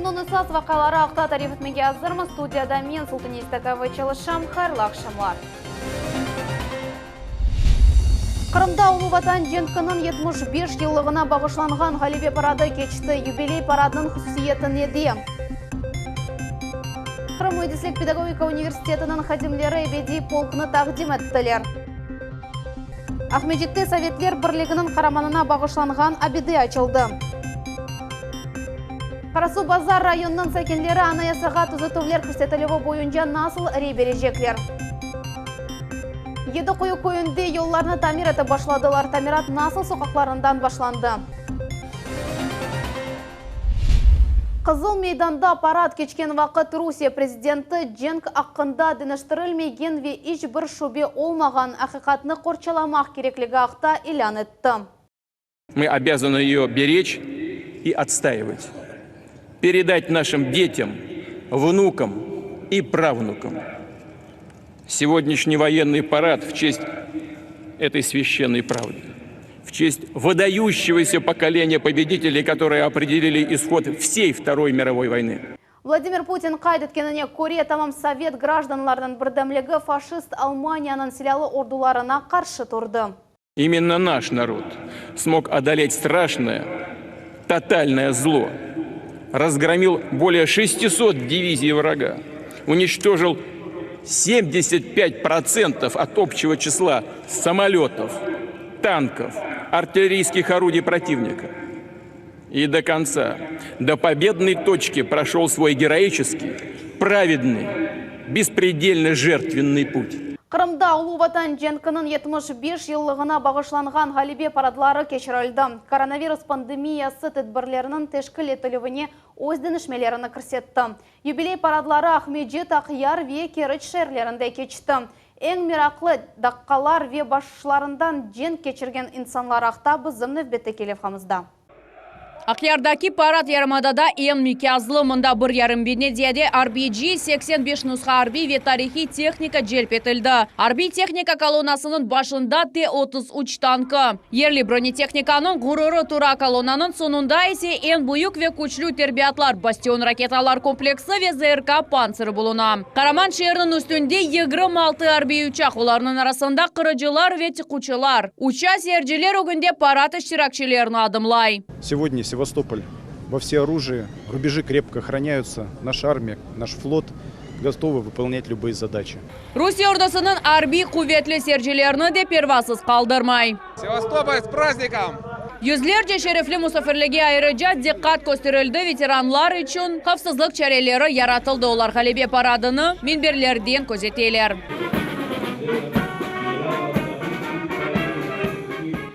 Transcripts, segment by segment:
Нунысас вақалары ақта тарифетмеге аздырмы студияда мен Султанистакавы Чалышам, қайырлы ақшамлар. Қырымда Ұлы Ватан жеңкінің 75 жылығына бағышланған Ғалибе парады кечті юбилей парадының құсиетін еді. Қырым Өйдіслік педагогика университетінің хадимлері ebedi полкыны тақдим еттілер. Ахмедетте Советлер бірлігінің қараманына бағышланған абиды açılды. Қарасу Базар районының сәкенлері анаясаға түзетулер көрсетілігі бойынша насыл рей бережеклер. Еді қойы көйінде yollarını тамир еті башладылар. Тамират насыл соқақларынан башланды. Қызыл мейданда парад кечкен вақыт Русия президенті Женк ақында дініштірілмеген ве еш бір шубе олмаған ақиқатны қорчаламақ кереклігі ақта илян етті. Мы обязаны ее беречь и отстаивать. Передать нашим детям, внукам и правнукам. Сегодняшний военный парад в честь этой священной правды, в честь выдающегося поколения победителей, которые определили исход всей Второй мировой войны. Владимир Путин қайдеткеніне көре тамам совет гражданларының бірдемлігі фашист Алманияның силалы ордуларына қаршы тұрды. Именно наш народ смог одолеть страшное, тотальное зло. Разгромил более 600 дивизий врага, уничтожил 75% от общего числа самолетов, танков, артиллерийских орудий противника. И до конца, до победной точки прошел свой героический, праведный, беспредельно жертвенный путь. Қырымда Ұлы Ватан жеңкінің 75 жылығына бағышланған Ғалибе парадлары кешірілді. Коронавирус пандемиясы тедбірлерінің тешкіл етілігіне өз дінішмелеріні кірсетті. Юбилей парадлары Ахмеджет Ақияр ве керіч шерлерінде кечті. Ең мирақлы даққалар ве башшыларындан жен кечірген инсанлар ақта бұзымны бетті келевхамызда. Ақиярдаки парад ярмадада ең мекязлы мұнда бір ярым бенедияде RBG 85 нұсқа арби ве тарихи техника желп етілді. Арби техника колонасының башында Т-33 танкі. Ерлі бронетехниканың ғұрыры тура колонаның сонында есе ең бұйық ве күчлі тербиятлар бастион ракеталар комплексы ве ЗРК панциры болуна. Қараман шерінің үстінде 26 арби учақ, оларының арасында қырыжылар ве текучылар. Уча серджелер өгінде парад іштиракшелерін адымлай. Сегодня Севастополь во всеоружии, рубежи крепко охраняются, наша армия, наш флот готовы выполнять любые задачи. Русия ордасының арби куветлі сержелеріні де первасыз қалдырмай. Севастополь с праздником! Yüzlerce şerefli musafirliğe ayrıca dikkat gösterildi veteranlar için hafsızlık çareleri yaratıldı. Olar Ғалибе paradını minberlerden gözeteler.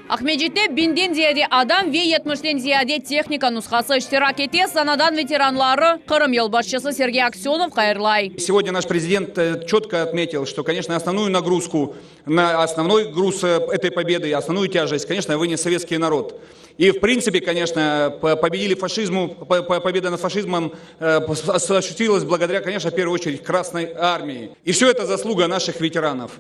Ахмеджетте 1000-ден зияде адам ve 70-ден зияде техника нұсқасы iştirak ете санадан ветеранлары Қырым елбасшысы Сергей Аксенов қайырлай. Сегодня наш президент четко отметил, что, конечно, основную нагрузку, основной груз этой победы, основную тяжесть, конечно, вынес советский народ. И, в принципе, конечно, победили фашизму, победа над фашизмом осуществилась благодаря, конечно, в первую очередь Красной армии. И все это заслуга наших ветеранов.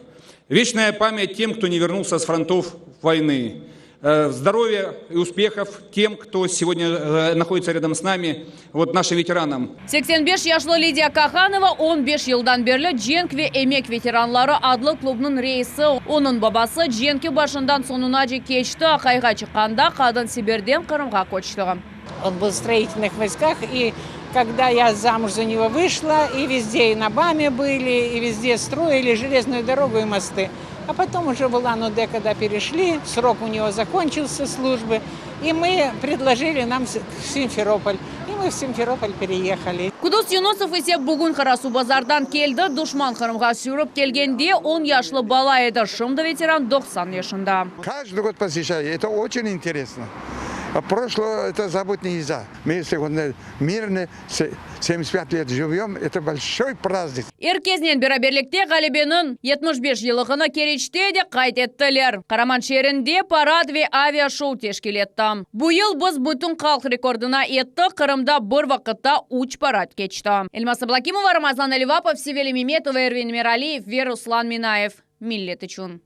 Вечная память тем, кто не вернулся с фронтов войны. Здоровья и успехов тем, кто сегодня находится рядом с нами, вот нашим ветеранам. 85 yaşlı Lidia Kahanova 15 yıldan beri Cenk ve Emek Veteranları adlı klubunun reisi. Onun babası Cenk'i başından sonuna geçti. Akayga çıkanda kadın Sibir'den Kırım'a koştu. Он был в строительных войсках, и когда я замуж за него вышла, и везде и на БАМе были, и везде строили железную дорогу и мосты. А потом уже в Улан-Удэ, когда перешли, срок у него закончился службы, и мы предложили нам Симферополь. И мы в Симферополь переехали. Kudus Yunusov ise bugün Қарасу базардан келді. Душман Қырымға сүйріп келгенде 10 yaşlı бала еді. Şimdi ветеран 90 yaşında. Каждый год посещаю. Это очень интересно. Прошлое это забыть нельзя. Мы сегодня мирно 75 лет живем. Это большой праздник. Erkeznен beraberlikte Ғалибенің 75 yılығını керечте de қайтеттілер. Қараман шерінде парад ve авиашоу teşkil etті. Bu yıl biz bütün halk rekorduna etті. Қырымда bir vaqtda 3 parad geçti. Elmas Ablakimova, Ramazan Elivapov, Seveli Memetova, Ervin Miraliyev ve Ruslan Minayev. Millet için.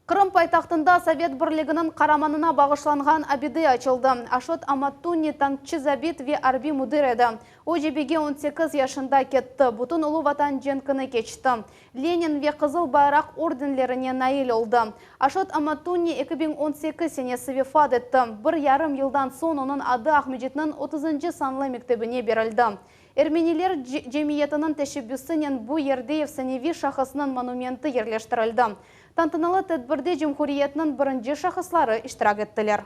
Қырым пайтақтында Совет бірлігінің қараманына бағышланған абиды açılды. Ашот Аматтуни танкчы забит ве арби мудыр еді. О жебеге 18 яшында кетті. Бұтын ұлы ватан женкіні кечті. Ленин ве қызыл байрақ орденлеріне наил олды. Ашот Аматтуни 2018 сенесі вефат етті. Бір ярым елдан сон оның ады Ахмеджетінің 30 санлы мектебіне берілді. Эрменилер жемиетінің тәшеббюсінен бұ ердеев сәневи шақысының монументі ерлештірілді. Тантаналы тәдбірде Жемхуриетінің бірінші шақыслары иштирак еттілер.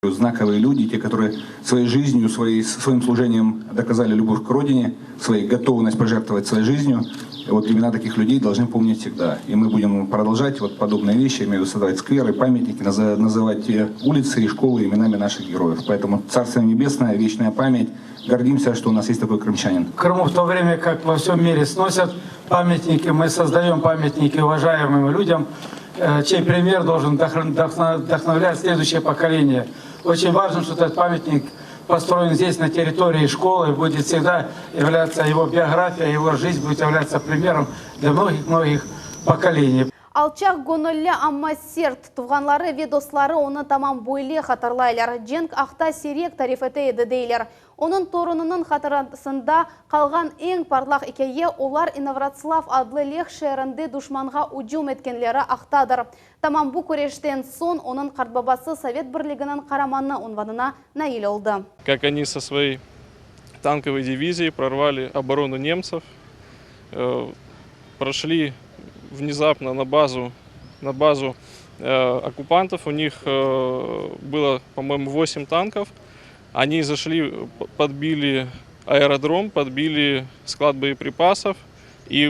Знаковые люди, те, которые своей жизнью, своим служением доказали любовь к родине, своей готовность пожертвовать своей жизнью. И вот имена таких людей должны помнить всегда. И мы будем продолжать вот подобные вещи, имею в виду создавать скверы, памятники, называть улицы и школы именами наших героев. Поэтому Царство Небесное, вечная память. Гордимся, что у нас есть такой крымчанин. В Крыму в то время, как во всем мире сносят памятники, мы создаем памятники уважаемым людям, чей пример должен вдохновлять следующее поколение. Очень важно, что этот памятник построен здесь, на территории школы, будет всегда являться его биография, его жизнь будет являться примером для многих-многих поколений. Алчақ гонолле амма серт, туғанлары ве достлары оны тамам бойле қатарлайлар. Женк ақта сирек тарифеті еді дейлер. Оның торынының қатарасында қалған ең парлақ екее олар Инавратслав адлы лех шерінде душманға уджум еткенлері ақтадыр. Тамам бұ көрештен сон оның қартбабасы Совет бірлігінің қараманны унванына наил олды. Как они со своей танковой дивизией прорвали оборону немцев, прошли внезапно на базу оккупантов. У них было, по-моему, 8 танков. Они зашли, подбили аэродром, подбили склад боеприпасов и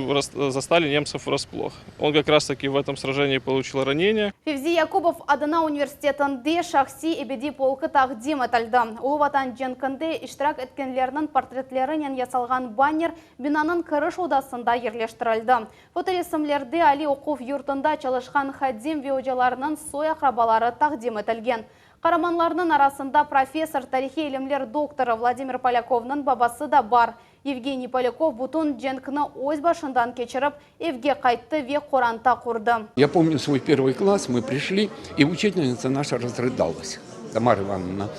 застали немцев врасплох. Он как раз таки в этом сражении получил ранение. Февзи Якубов Адана университетінде шахси эбеди полкы тақдим етілді. Улы ватан женкінде иштирак еткенлерінің портретлерінен ясалған баннер бинаның кіріш одасында ерлештірілді. Фоторесімлерде Али Оқув юртында çalışқан хадим веожаларының сой ақрабалары тақдим етілген. Қараманларының арасында профессор, тарихи илимлер докторы Владимир Поляковның бабасы да бар. Евгений Поляков бұтын женкіні өз башындан кечіріп, евге қайтты ве қоранта құрды. Я помню свой первый класс, мы пришли, и учительница наша разрыдалась, Тамара Ивановна.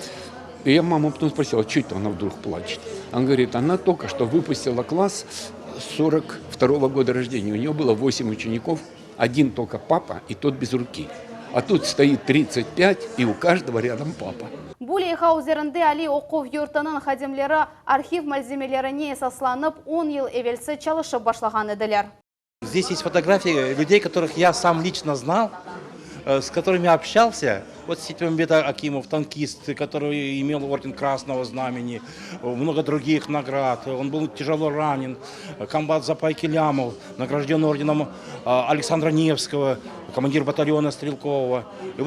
И я маму потом спросила, что это она вдруг плачет. Она говорит, она только что выпустила класс 42-го года рождения. У нее было 8 учеников, один только папа, и тот без руки. А тут стоит 35, и у каждого рядом папа. Булей хаузерінде Али Оқув юртының хадимлері архив мальземелеріне esaslanып 10 ел евелсі çalışып башлаған еділер. Здесь есть фотографии людей, которых я сам лично знал, с которыми общался. Вот Ситимбет Акимов, танкист, который имел орден Красного Знамени, много других наград. Он был тяжело ранен. Комбат Запай Келямов, награжден орденом Александра Невского, командир батальона Стрелкового. И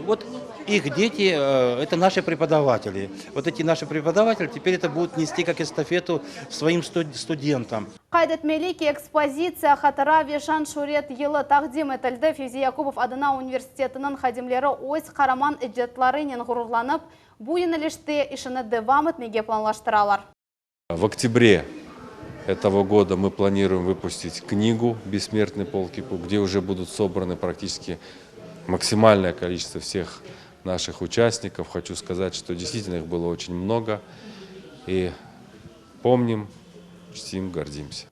вот их дети – это наши преподаватели. Вот эти наши преподаватели теперь это будут нести как эстафету своим студентам. Қайдет Мелики экспозиция хатыра вешан шурет елы тақдим етілді. Февзи Якубов Адана университетінің хадимлері өз қараман эджетларынен ғұрурланып, бұл еніліште ішіні девам етмеге планлаштыралар. В октябре этого года мы планируем выпустить книгу «Бессмертный полк КИПУ», где уже будут собраны практически максимальное количество всех наших участников. Хочу сказать, что действительно их было очень много. И помним, чтим, гордимся.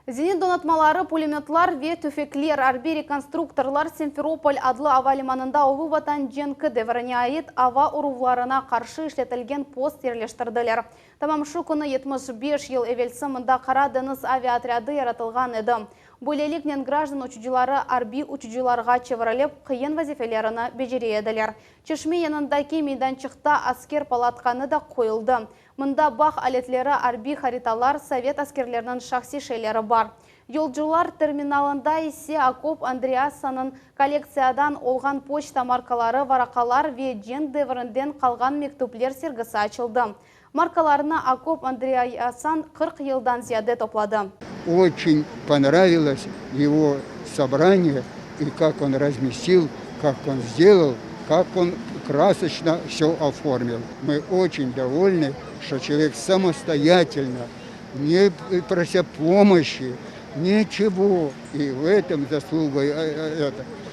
Зенит донатмалары, пулеметлар ве түфеклер, арби реконструкторлар Симферополь адлы ава лиманында ұлы ватан женкі дәвіріне айет ава ұрувларына қаршы ішлетілген пост ерлештірділер. Тамам шу күні 75 ел евелсі мұнда қара деңіз авиаотряды яратылған еді. Бөлелікнен граждан учуджилары арби учуджиларға чевралеп қиын вазифелеріні бежерееділер. Чешме янындаки мейданчықта аскер палатқаны да қойылды. Мұнда бақ алетлері арби хариталар совет аскерлерінің шақси шейлері бар. Yolcular terminalında ise Акоп Андреасанın коллекциядан olған почта маркалары, варақалар ve Жен devrinden қалған мектуплер sergisi açıldı. Маркаларына Акоп Андреасан 40 yıldan ziyade topladı. Очень понравилось его собрание и как он разместил, как он сделал, как он красочно все оформил. Мы очень довольны, что человек самостоятельно, не прося помощи, ничего. И в этом заслуга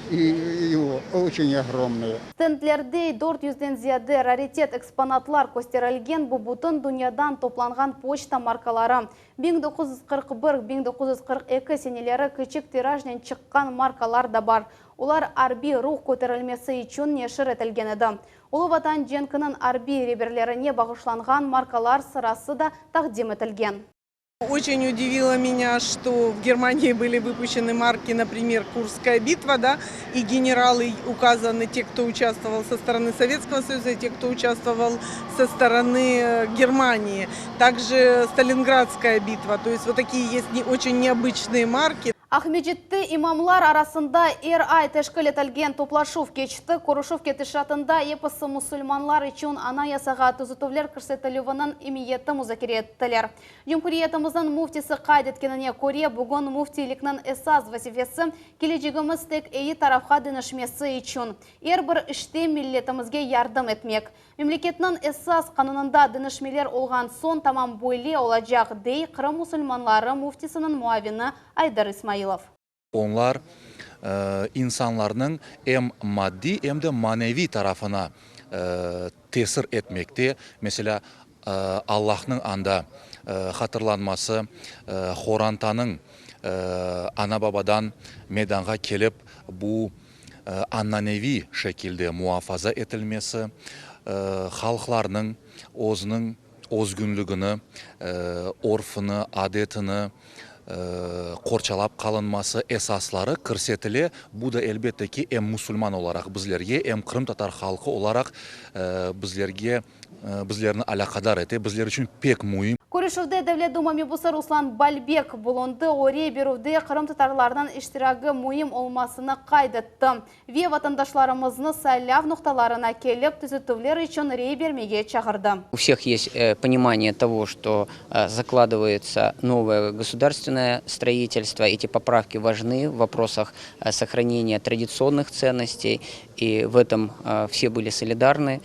и его очень огромные. Стендлерде 400-ден зияде раритет экспонатлар көстерілген бұбутын дүниядан топланған почта маркалары. 1941-1942 сенелері кичік тиражнен шыққан маркалар да бар. Олар арби рух көтерілмесі үшін нешір етілген еді. Ұлы Ватан Женкінің арби реберлеріне бағышланған маркалар сырасы да тақдим етілген. Очень удивило меня, что в Германии были выпущены марки, например, «Курская битва», да, и генералы указаны, те, кто участвовал со стороны Советского Союза, и те, кто участвовал со стороны Германии. Также «Сталинградская битва», то есть вот такие есть очень необычные марки. Ахмеджетті имамлар арасында ай тәшкіл етілген топлашув кечті, Корушув кетішатында епысы мұсылманлар үшін ана ясаға түзітулер көрсетілуінің имиеті музакире еттілер. Жүмкуриетіміздің муфтisi қайдеткеніне көре бүгін муфтилікнің эсас вазифесі кележігіміз тек әйі тарафқа дінішмесі үшін. Бір іште миллетімізге ярдым етмек. Мемлекетінің эсас қанунында дінішмелер олған сон тамам бойле олacak дей Қырым мұсылманлары муфтисінің муавini Айдар Исмаилов. Onlar insanların hem maddi hem de manevi tarafına tesir etmekte. Mesela Allah'ın anda hatırlanması, Horantanın ana babadan meydana gelip bu annenevi şekilde muhafaza edilmesi, halklarının özgünlüğünü, orfını, adetini korçalap kalınması esaslары көрсетіле. Bu da elbette ki hem Müslüman olarak bizlerge hem Kırım Tatar halkı olarak bizlerini alakadar ete, bizler için pek mühim. Көрішівде Devlet Дума мебусы Руслан Бальбек бұлынды оре беруде Қырым татарлардан іштирагы мұйым олмасыны қайдытты. Ве ватандашларымызны сайлав нұқталарына келіп түзетулер үшін рей бермеге чағырды. У всех есть понимание того, что закладывается новое государственное строительство. Эти поправки важны в вопросах сохранения традиционных ценностей, и в этом все были солидарны.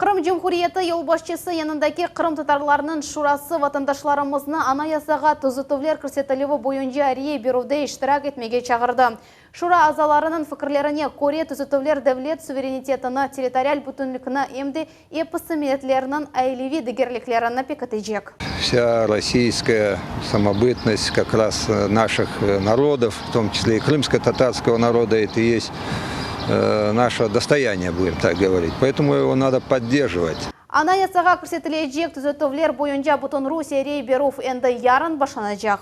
Қырым Жүмхуриеті елбашчысы янындаки Қырым татарларының шурасы ватандашларымызны анаясаға түзетулер көрсетілуі бойынша рей беруде іштирак етмеге чағырды. Шура азаларының фікірлеріне көре түзетулер девлет суверенитетіні, территориаль бүтінлікіні емді эпосыметлерінің әйлеви дегерліклеріні пекітежек. Вся российская самобытность как раз наших народов, в том числе и крымско-татарского народа, это и есть наше достояние, будем так говорить. Поэтому его надо поддерживать. Анаясаға көрсетілежек түзетулер бойынша бұтын Русия рей берув әнді ярын башанажақ.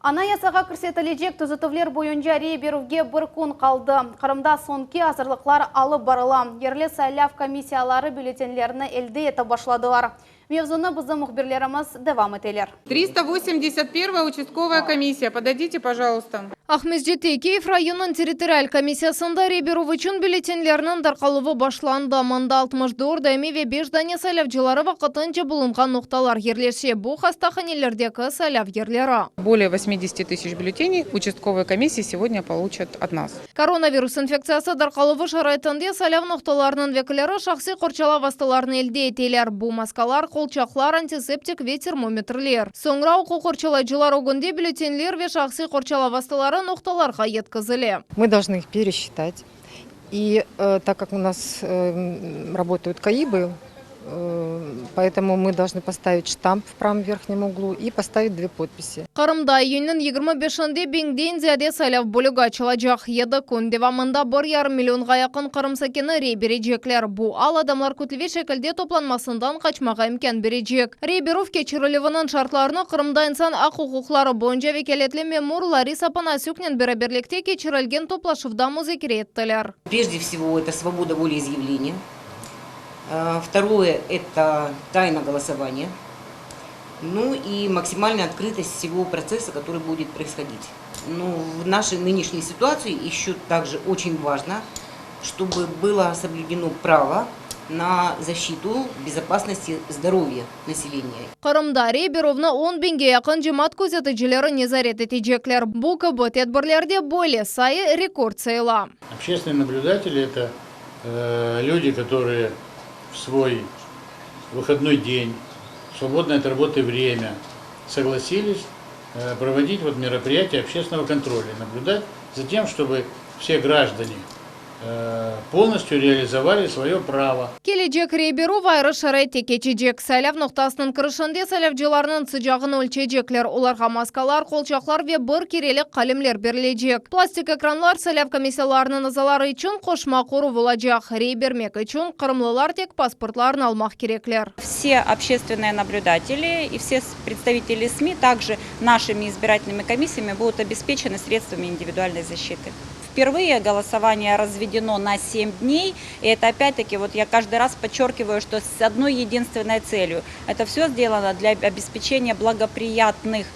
Анаясаға көрсетілежек түзетулер бойынша рей беруге бір күн қалды. Қырымда сонки азырлықлар алып барылам. Ерлі сайлав комиссиялары бюллетенлеріні әлді еті башладылар. Мевзуны біздің мұхберлеріміз девам етелер. 381-я участковая комиссия. Подойдите, пожалуйста. Ахмеджети Киев районының территориаль комиссиясында реберу үшін бюллетенлерінің дарқалуы башланды. Мында 64 дәме ве 5 дане сайлавчылары вақытынша бұлынған ноқталар ерлерше. Бұл хастаханелердегі сайлав ерлері. Более 80 тысяч бюллетеней участковая комиссия сегодня получат от нас. Коронавирус инфекциясы дарқалуы шарайтынде сайлав ноқталарының векілері шақси қорчала вастыларын елде етелер. Бұл маскалар, қолчақлар, антисептик ве термометрлер. Соңра оқу қорчалайчылар огынде бюллетенлер ве шақси қорчала вастылары ноқталарға еткізілі. Мы должны их пересчитать. И так как у нас работают КАИБы, поэтому мы должны поставить штамп в правом верхнем углу и поставить 2 подписи. Қырымда июньнің 25-шінде беңден зияде сайлав бөлігі açılacak. Еді күн девамында 1,5 миллионға яқын Қырым сәкені рей бережеклер. Бұл ал адамлар көтілве шекілде топланмасындан қачмаға имкан бережек. Рей берув кечірілівінің шартларыны Қырымда инсан ақ құқықлары бойынша векелетлі мемур Лариса Панасюкнен береберлікте кечірілген топлашывда музыкере еттілер. Прежде всего, это свобода волеизъявления. Второе – это тайна голосования. Ну и максимальная открытость всего процесса, который будет происходить. Ну, в нашей нынешней ситуации еще также очень важно, чтобы было соблюдено право на защиту безопасности здоровья населения. Қырымда рейберовна 10 бенге яқын жемат көзетіжілері незарет етежеклер. Бұл көбі тедбірлерде более сайы рекорд сайла. Общественные наблюдатели – это люди, которые в свой выходной день, свободное от работы время согласились проводить мероприятия общественного контроля, наблюдать за тем, чтобы все граждане полностью реализовали свое право. Келечек рейберу вайры шарайтте кечечек. Сәләв ноқтасының кырышынде сәләвчыларының sıcağын өлчечеклер. Оларға маскалар, қолчақлар ве бір керелік қалемлер берлечек. Пластик экранлар сәләв комиссияларының ызалары үшін қошма қору болacak. Рейбермек үшін қырымлылар тек паспортларын алмақ кереклер. Все общественные наблюдатели и все представители СМИ также нашими избирательными комиссиями будут обеспечены средствами индивидуальной защиты. Впервые голосование разведено на 7 дней. И это опять-таки, вот я каждый раз подчеркиваю, что с одной единственной целью. Это все сделано для обеспечения благоприятных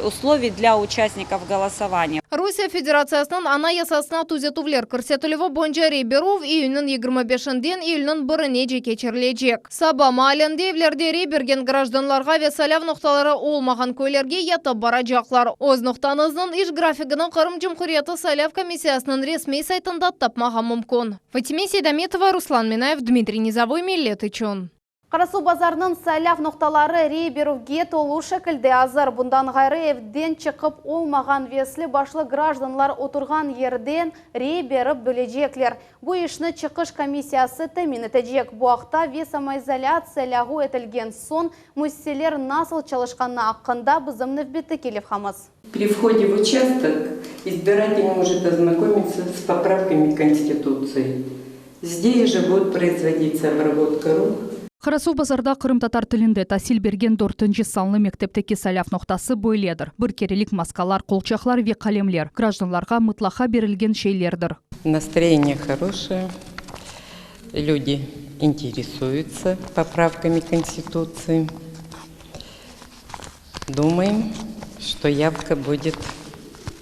условий для участников голосования. Русия Федерациясының ана ясасына түзетулер көрсетілігі бойынша рейберу июньнің 25-ден июльнің 1-не кечірілежек. Саба маалемде евлерде рейберген гражданларға ве сәләв ноқталары олмаған көйлерге ятып баражақлар. Оз ноқтанызның иш графигінің Қырым Жұмхуриеті сәләв комиссиясының ресми сайтында тапмаған мүмкін. Фатиме Сейдаметова, Руслан Минаев, Дмитрий Низовой, Миллет үшін. Қарасу базарының сәләв ноқталары рейберуге толу шекілде азыр. Бұндан ғайры евден чықып олмаған веслі башлы гражданлар отырған ерден рейберіп бөлежеклер. Бұл ішіні чықыш комиссиясы тәмін етежек. Бұақта весамайзоляция лягу етілген сон мүсселер насыл çalışқанына аққында бізімні бетті келіп қамыз. При входе в участок избиратель может ознакомиться с поправками Конституции. Здесь же будет производиться обработка рук. Қарасу базарда Қырым татар тілінде тәсіл берген 4-ші салны мектептекі сәләв ноқтасы бойледір. Бір керелік маскалар, қолчақлар ве қалемлер. Гражданларға мұтлаға берілген шейлердір. Настроение хорошее. Люди интересуются поправками Конституции. Думаем, что явка будет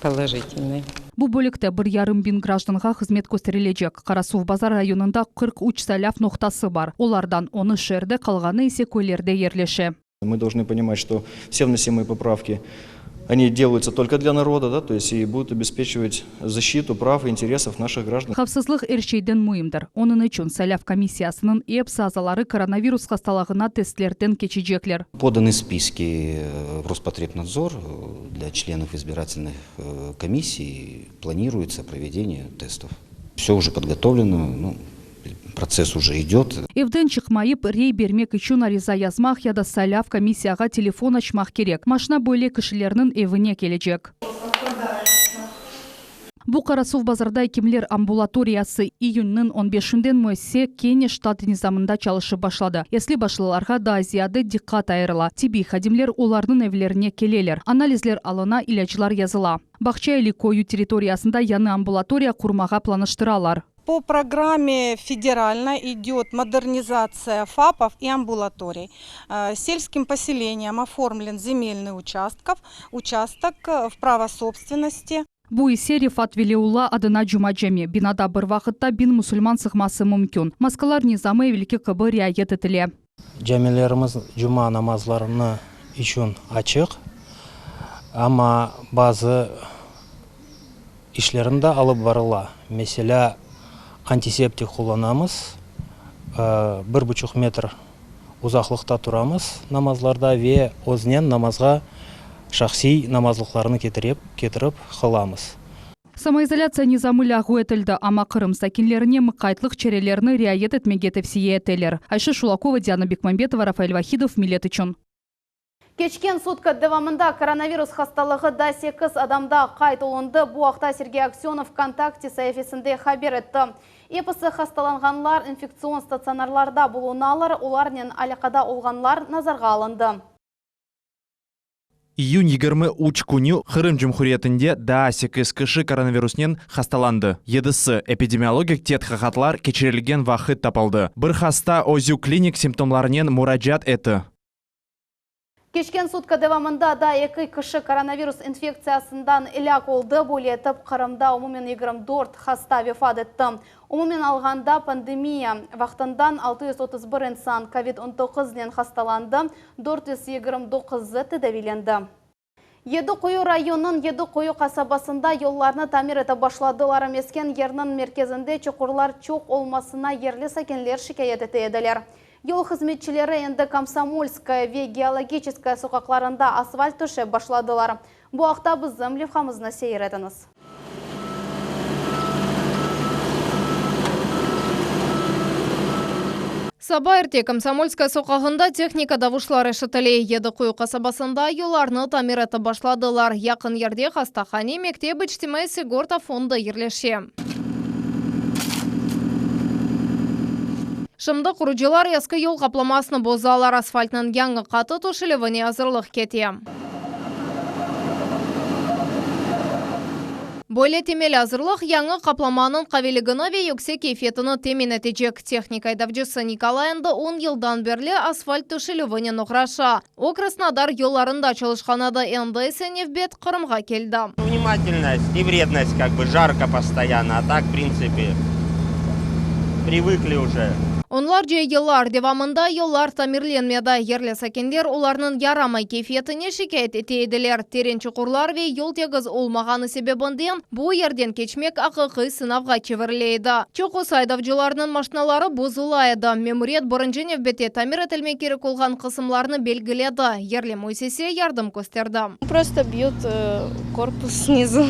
положительной. Бұл бөлікті 1,5 бин гражданға қызмет көстерілежек. Қарасу базар районында 43 сәләв ноқтасы бар. Олардан 10 шерді, қалғаны есе көйлерде ерлеше. Мы должны понимать, что все вносимые поправки, они делаются только для народа, да, то есть и будут обеспечивать защиту прав и интересов наших граждан. Қавсызлық әршейден мұйымдыр. Оның үшін сәләв комиссиясының епс азалары коронавирус хасталығына тестлерден кечежеклер. Поданы списки в Роспотребнадзор для членов избирательных комиссий. Планируется проведение тестов. Все уже подготовлено, процесс уже идет. Евден чықмайып рей бермек үшін ариза язмақ яда сәләв комиссияға телефон açмақ керек. Машина бойле кішілерінің евіне кележек. Бұл Қарасу базарда кемлер амбулаториясы июньнің 15-ден мөсе Кене штат низамында çalışы башлады. Если башлыларға да зияды диққат айырыла. Тиби хадимлер олардың евлеріне келелер. Анализлер алына илячылар языла. Бақча или кою территориясында яны амбулатория құрмаға планыштыралар. По программе федерально идет модернизация ФАПов и амбулаторий. Сельским поселениям оформлен земельный участок в право собственности. Бұл есе Рифат Велиулла адына Джумаджеме. Бинада бір вақытта бин мұсылман сықмасы мүмкін. Маскалар низамы велики қыбы риайет етіле. Жәмелеріміз жұма намазларына үшін açıq. Ama bazı işlerinde alıp varıla. Mesela антисептик kullanamız. 1,5 метр uzaklıkta turamız namazlarda ve o'zidan namazga shaxsiy namazlıqlarını getirip kılamız. Самоизоляция низамы лягу етілді, ама Қырым сакинлеріне мұқайтлық черелеріні риайет етмеге тепсие етелер. Айша Шулакова, Диана Бекмамбетова, Рафаэль Вахидов, Миллет үшін. Кечкен сутка давамында коронавирус хасталығы да 8 адамда қайт олынды. Бұл ақта Сергей Аксенов ВКонтакте сәйфесінде хабер етті. Епісі хасталанғанлар инфекцион стационарларда болуналар, оларнен алақада олғанлар назарға алынды. Июнь 23 күні Қырым Жұмхуриетінде да 8 кіші коронавируснен хасталанды. Едісі эпидемиологик тетхақатлар кечірілген вақыт тапалды. Бір хаста озю клиник симптомларнен мураджат еті. Кечкен сутка давамында да 2 кіші коронавирус инфекциясындан иляк олды. Бұл етіп Қырымда умумен 24 хаста вефат етті. Умумен алғанда пандемия вақтындан 631 инсан COVID-19-нен хасталанды, 429-ы тедавиленді. Еді қойы районын Еді қойы қасабасында yollarını тамир ете башладылар мескен ернің мерkezінде чуқурлар чоқ олмасына ерлі сәкенлер шикайет ете еділер. Yol hizmetçileri енді Комсомольская ve Geologическая sokaklarında asfalt төшеп башладылар. Bu haqta bizim levhamızna seyir ediniz. Саба эрте Комсомольская соқағында техника давышлары шытыле еді қою қасабасында юларны тамир еті башладылар. Яқын ерде Хастахани мектеп ичтимайсы горта фонды ерлеше. Шымды құрыжылар ескі ел қапламасыны бозалар асфальтның яңы қаты тушылывыне азырлық кете. Бойле темел азырлық яңы қапламаның қавелігіні ве yüksek кейфетіні темен әтежек. Техника айдавжысы Николаянды 10 елдан берлі асфальт тушылывыне нұқраша. О Краснодар еларында çalışқанады энді сеневбет Қырымға келді. Внимательность и вредность, жарко постоянно, а так, в принципе, привыкли уже. Onlar yıllar devamında yollar tamirlenmede yerli sakinler onların yaramay keyfiyetine şikayet ettiler. Terin çukurlar ve yol tegiz olmağını sebebinden bu yerden geçmek haqiqiy sınavga çevirileydi. Çoğu saydavcılarının maşinaları bozulaydı. Memuriyet birinci nevbette tamir etilmek gerek olgan kısımlarını belgiledi. Yerli müessese yardım gösterdi. Просто бьют корпус снизу.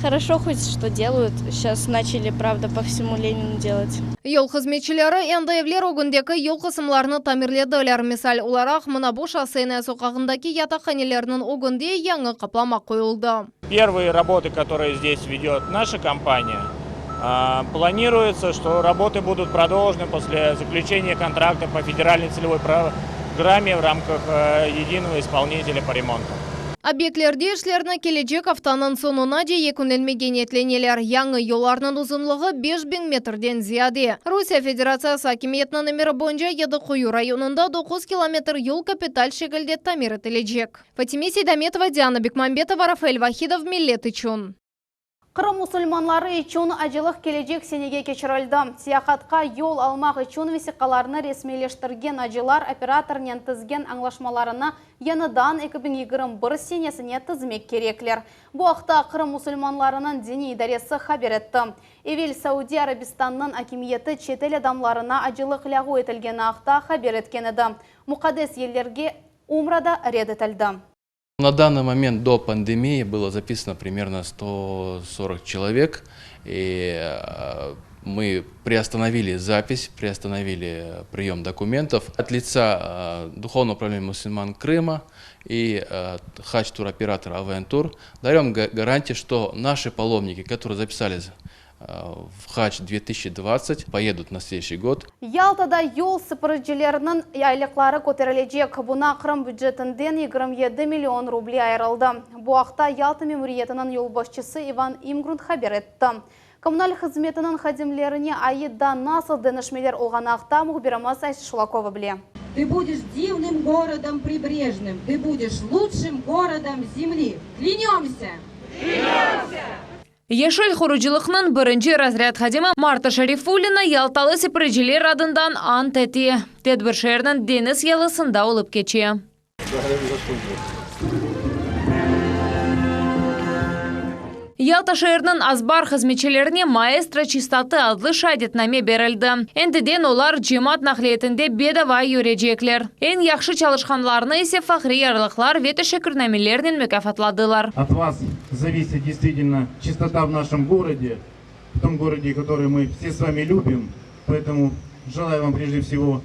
Хорошо хоть что делают. Сейчас начали, правда, по всему Ленину делать. Yol hizmetçileri endi evler ogundaki yol kısımlarını tamirlediler. Misal olarak mına bu şoseyna sokağındaki yatakhanelerinin ogunde yangi kaplama koyuldu. Первые работы, которые здесь ведет наша компания, планируется, что работы будут продолжены после заключения контракта по федеральной целевой программе в рамках единого исполнителя по ремонту. Объектлерде işlerini gelecek haftanın sonuna diye yekünlenmege niyetlenelер. Яңы yollarının uzunluğu 5000 metrden ziyade. Rusya Federasyası hakimiyetinin emiri boyunca Yadıkuyu rayonunda 9 kilometr yol kapital şekilde tamir edilecek. Fatime Seydametova, Diana Bekmambetova, Rafael Vahidov, Millet için. Kırım musulmanları için acılık gelecek senege geçirildi. Siyahatqa yol almaq için vesikalarını resmileştirgen acılar operatornen tizgen anlaşmalarını yanıdan 2021 senesine tizmek gerekler. Bu haqda Kırım musulmanlarının dini idaresi haber etti. Evvel Saudi Arabistan'ın hakimiyeti çetel adamlarına acılık lagu etilgeni haqda haber etken edi. Muqaddes yerlerge Umrada red etildi. На данный момент до пандемии было записано примерно 140 человек, и мы приостановили запись, приостановили прием документов от лица Духовного управления мусульман Крыма и хадж-туроператора Авентур. Даем гарантию, что наши паломники, которые записались в хадж 2020, поедут на следующий год. Ялтада yol sıpırıcılarının aylıkları көтерілежек. Buna Kırım büdjetinden 27 milyon rubli ayrıldı. Bu haqda Yalta Memuriyetinin yol başçısı Ivan Imgrund haber etti. Kommunal hizmetinin xadimlerine ayıda nasıl denişmeler olğan haqda muhbirimiz Ayşe Шулакова bilе. Ты будешь дивным городом прибрежным, ты будешь лучшим городом земли. Клянемся! Клянемся! Ешел хурujılıqның бірінші разряд хадимы Марта Шарифулина Ялталы сепірежелер адындан ант әте. Тедбір шерінің дениз ялысында олып кече. Ялта шерінің азбар хызметчелеріне маэстро чистоты адлы шадетнаме берілді. Әндіден олар жемат нақлиетінде бедавай юрежеклер. Ән яқшы çalışқанларыны есе фахри ярлықлар веті шекірнамелерінен мүкафатладылар. От вас зависит действительно чистота в нашем городе, в том городе, который мы все с вами любим. Поэтому желаю вам прежде всего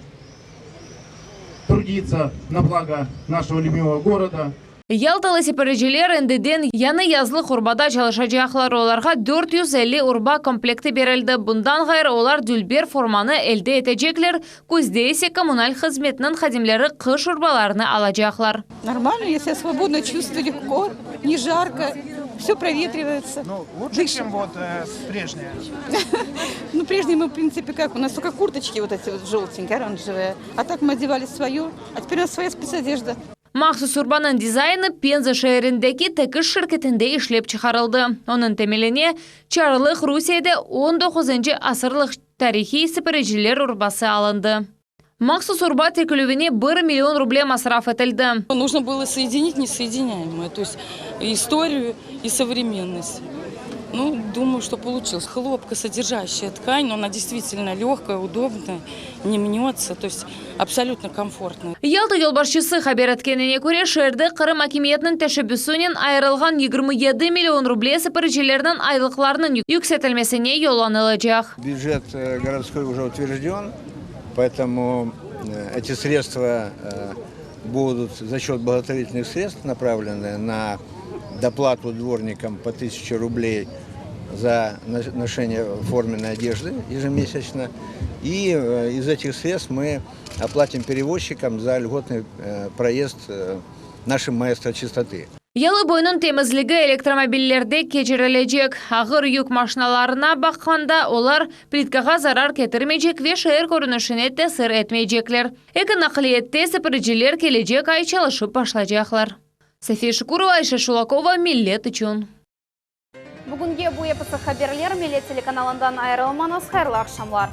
трудиться на благо нашего любимого города. Ялталы сепірежелер әндіден яны язлы құрбада çalışacaklar оларға 450 урба комплекті берілді. Бұндан ғайыр олар дүлбер форманы әлде етежеклер, көзде есе коммуналь хызметінің хадимлері қыш урбаларыны алacaklar. Нормально, если свободно чувствую, легко, не жарко, все проветривается. Ну, лучше, чем вот прежние. Ну, прежние мы, в принципе, как, у нас только курточки вот эти вот желтенькие, оранжевые. А так мы одевали свое, а теперь у нас своя спецодежда. Махсус урбанын дизайны Пенза шәріндегі тәкіш шіркетінде ішлеп шығарылды. Оның темелене Чарлық Русияда 19 асырлық тарихи сепірежелер урбасы алынды. Махсус урба текілуіне 1 миллион рублей масраф етілді. Нужно было соединить несоединяемое, то есть историю и современность. Ну, думаю, что получилось. Хлопкосодержащая ткань, но она действительно легкая, удобная, не мнется, то есть абсолютно комфортная. Ялты елбашчысы хабер еткеніне көре шерді Қырым акимиетінің тәшеббүсінен айырылған 27 миллион рублей сапарычелерінің айлықларының yüksетілмесіне yollanılacak. Бюджет городской уже утвержден, поэтому эти средства будут за счет благотворительных средств направлены на доплату дворникам по 1000 рублей за ношение форменной одежды ежемесячно. И из этих средств мы оплатим перевозчикам за льготный проезд нашим маэстро чистоты. Yalı boyunun temizligi elektromobillerde keçirilecek. Ağır yük maşinalarına bakanda olar plitkaga zarar getirmeyecek ve şehir görünüşüne tesir etmeyecekler. Eki nakliyette sepiriciler gelecek ay çalışıp başlayacaklar. Safiye Şukurova, Ayşe Şulakova, Millet için. Бүгінге bu епісі хаберлер Millet телеканалından ayrılmanız. Hayırlı akşamlar.